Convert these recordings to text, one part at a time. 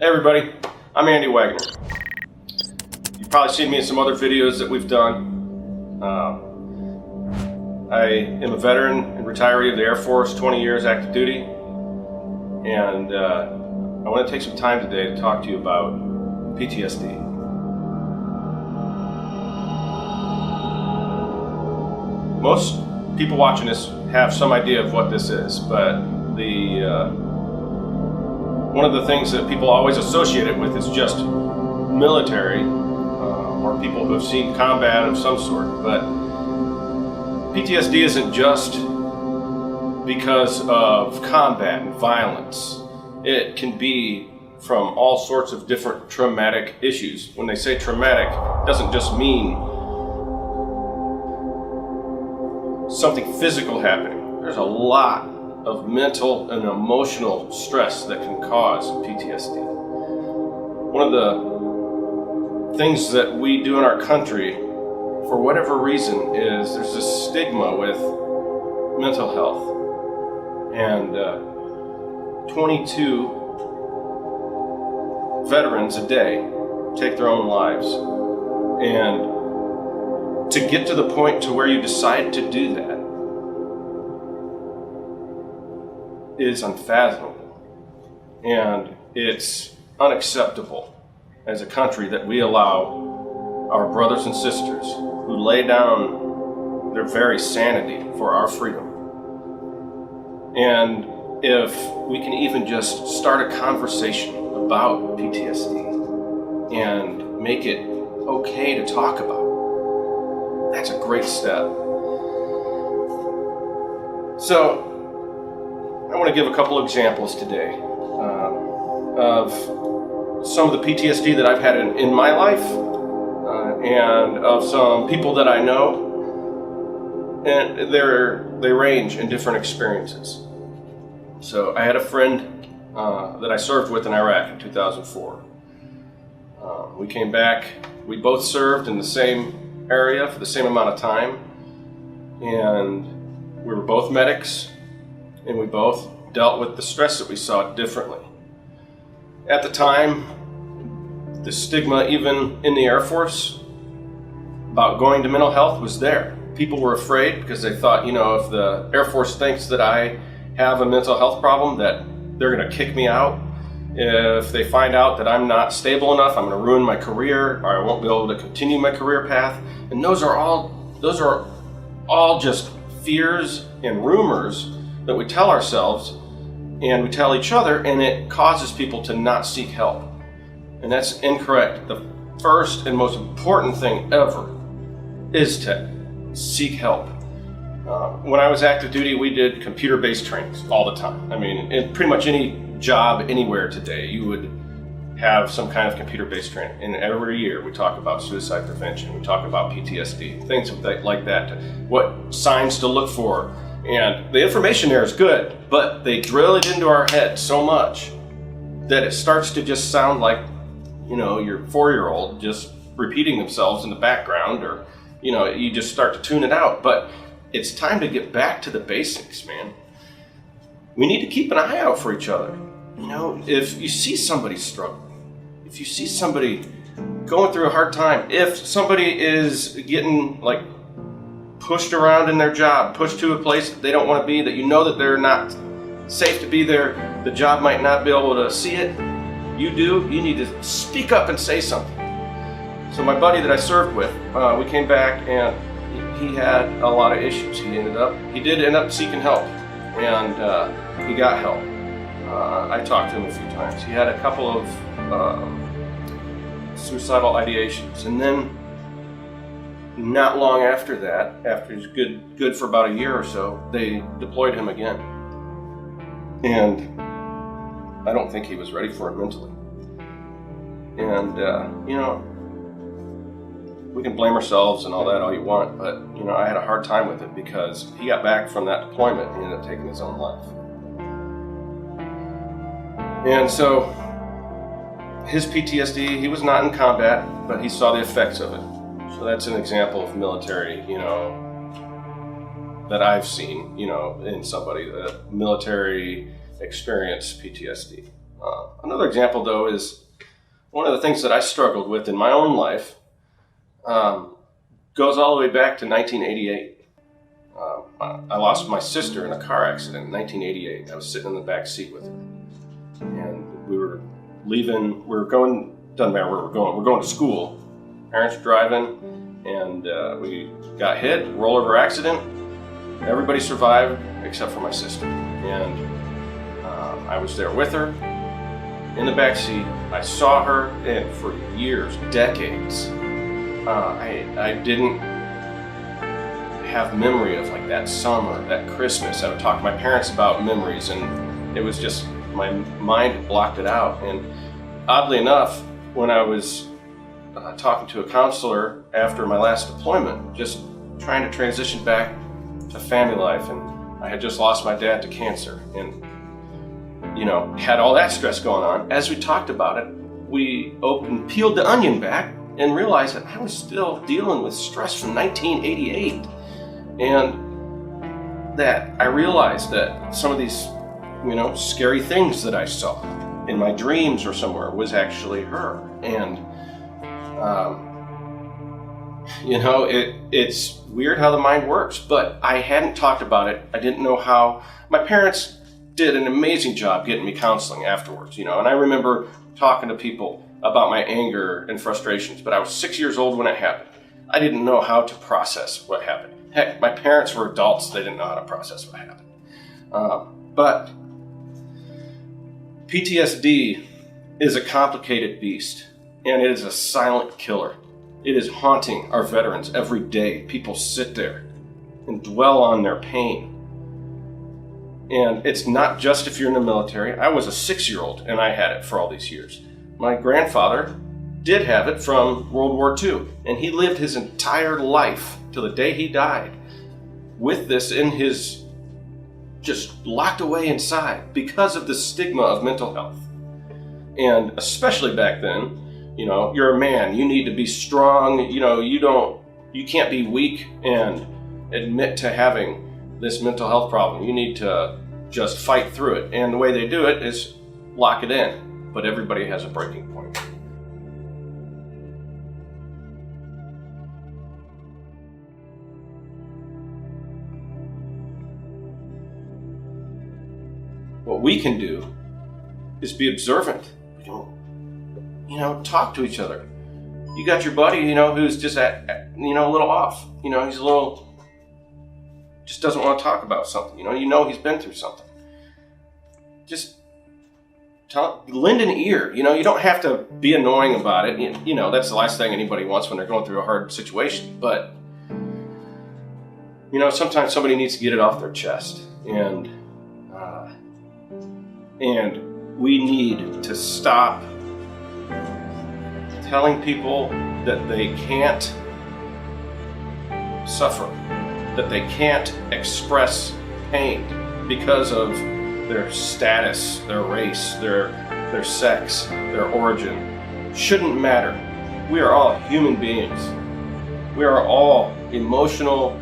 Hey everybody, I'm Andy Waggoner. You've probably seen me in some other videos that we've done. I am a veteran and retiree of the Air Force, 20 years active duty, and I want to take some time today to talk to you about PTSD. Most people watching this have some idea of what this is, but one of the things that people always associate it with is just military or people who have seen combat of some sort. But PTSD isn't just because of combat and violence. It can be from all sorts of different traumatic issues. When they say traumatic, it doesn't just mean something physical happening. There's a lot of mental and emotional stress that can cause PTSD. One of the things that we do in our country, for whatever reason, is there's this stigma with mental health. And 22 veterans a day take their own lives. And to get to the point to where you decide to do that is unfathomable, and it's unacceptable as a country that we allow our brothers and sisters who lay down their very sanity for our freedom. And if we can even just start a conversation about PTSD and make it okay to talk about, that's a great step. So I want to give a couple examples today of some of the PTSD that I've had in my life and of some people that I know, and they range in different experiences. So I had a friend that I served with in Iraq in 2004. We came back, we both served in the same area for the same amount of time, and we were both medics, and we both dealt with the stress that we saw differently. At the time, the stigma, even in the Air Force, about going to mental health was there. People were afraid because they thought, if the Air Force thinks that I have a mental health problem, that they're going to kick me out. If they find out that I'm not stable enough, I'm going to ruin my career, or I won't be able to continue my career path. And those are all just fears and rumors that we tell ourselves and we tell each other, and it causes people to not seek help. And that's incorrect. The first and most important thing ever is to seek help. When I was active duty, we did computer-based trainings all the time. I mean, in pretty much any job anywhere today, you would have some kind of computer-based training. And every year we talk about suicide prevention, we talk about PTSD, things like that, what signs to look for. And the information there is good, but they drill it into our head so much that it starts to just sound like, your 4-year-old just repeating themselves in the background, or, you just start to tune it out. But it's time to get back to the basics, man. We need to keep an eye out for each other. If you see somebody struggling, if you see somebody going through a hard time, if somebody is getting pushed around in their job, pushed to a place that they don't want to be, that that they're not safe to be there, the job might not be able to see it, you need to speak up and say something. So my buddy that I served with, we came back and he had a lot of issues. He did end up seeking help, and he got help. I talked to him a few times. He had a couple of suicidal ideations, and then not long after that, after he was good for about a year or so, they deployed him again. And I don't think he was ready for it mentally. And, we can blame ourselves and all that all you want, but, I had a hard time with it because he got back from that deployment and he ended up taking his own life. And so, his PTSD, he was not in combat, but he saw the effects of it. So that's an example of military, that I've seen, in somebody, military experience PTSD. Another example, though, is one of the things that I struggled with in my own life goes all the way back to 1988. I lost my sister in a car accident in 1988. I was sitting in the back seat with her. And we were leaving, doesn't matter where we're going to school. Parents driving, and we got hit, rollover accident. Everybody survived except for my sister. And I was there with her in the back seat. I saw her, and for years, decades, I didn't have memory of like that summer, that Christmas. I would talk to my parents about memories, and it was just, my mind had blocked it out. And oddly enough, when I was talking to a counselor after my last deployment, just trying to transition back to family life, and I had just lost my dad to cancer, and had all that stress going on. As we talked about it, we peeled the onion back and realized that I was still dealing with stress from 1988, and that I realized that some of these scary things that I saw in my dreams or somewhere was actually her. And it's weird how the mind works, but I hadn't talked about it. I didn't know how. My parents did an amazing job getting me counseling afterwards, and I remember talking to people about my anger and frustrations, but I was 6 years old when it happened. I didn't know how to process what happened. Heck, my parents were adults. They didn't know how to process what happened. But PTSD is a complicated beast, and it is a silent killer. It is haunting our veterans every day. People sit there and dwell on their pain. And it's not just if you're in the military. I was a 6-year-old, and I had it for all these years. My grandfather did have it from World War II, and he lived his entire life till the day he died with this in his, just locked away inside because of the stigma of mental health. And especially back then, you're a man, you need to be strong, you can't be weak and admit to having this mental health problem. You need to just fight through it. And the way they do it is lock it in. But everybody has a breaking point. What we can do is be observant. Talk to each other. You got your buddy, who's just a little off. He's a little, just doesn't want to talk about something. He's been through something. Just lend an ear. You don't have to be annoying about it. That's the last thing anybody wants when they're going through a hard situation. But sometimes somebody needs to get it off their chest, and we need to stop telling people that they can't suffer, that they can't express pain because of their status, their race, their sex, their origin. Shouldn't matter. We are all human beings. We are all emotional,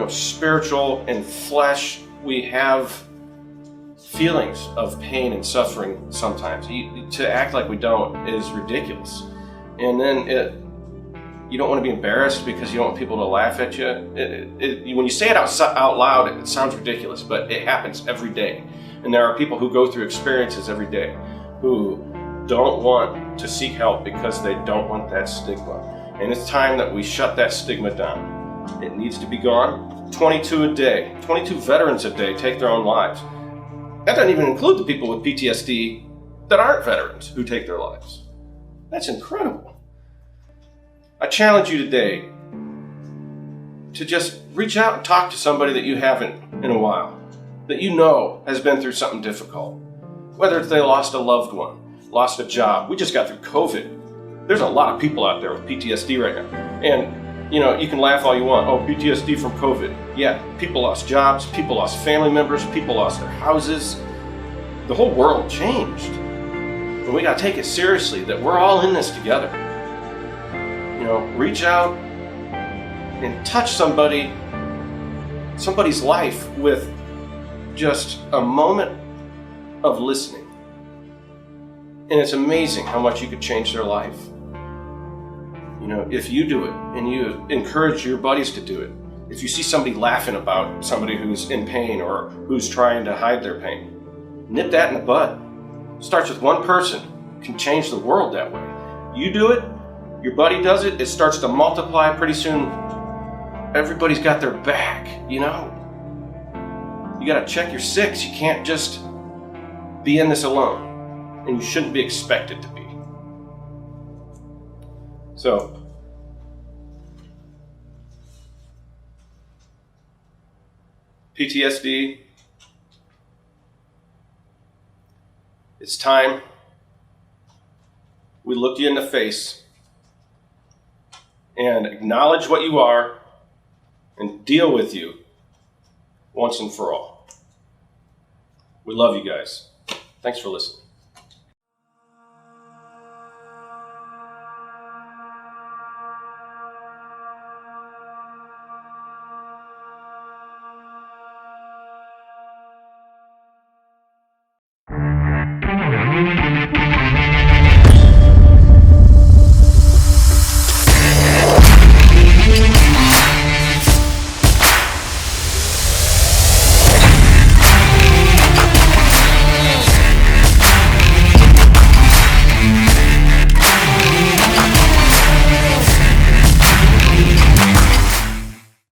spiritual, and flesh. We have feelings of pain and suffering sometimes. To act like we don't is ridiculous. And then you don't want to be embarrassed because you don't want people to laugh at you. When you say it out loud, it sounds ridiculous, but it happens every day. And there are people who go through experiences every day who don't want to seek help because they don't want that stigma. And it's time that we shut that stigma down. It needs to be gone. 22 veterans a day take their own lives. That doesn't even include the people with PTSD that aren't veterans who take their lives. That's incredible. I challenge you today to just reach out and talk to somebody that you haven't in a while, that has been through something difficult. Whether they lost a loved one, lost a job. We just got through COVID. There's a lot of people out there with PTSD right now. And, you can laugh all you want. Oh, PTSD from COVID. Yeah, people lost jobs, people lost family members, people lost their houses. The whole world changed. And we got to take it seriously that we're all in this together. Reach out and touch somebody's life with just a moment of listening. And it's amazing how much you could change their life. You know, if you do it and you encourage your buddies to do it. If you see somebody laughing about somebody who's in pain or who's trying to hide their pain, nip that in the bud. Starts with one person, can change the world that way. You do it, your buddy does it, it starts to multiply. Pretty soon, everybody's got their back, you know? You gotta check your six. You can't just be in this alone, and you shouldn't be expected to be. So, PTSD, it's time we look you in the face and acknowledge what you are and deal with you once and for all. We love you guys. Thanks for listening.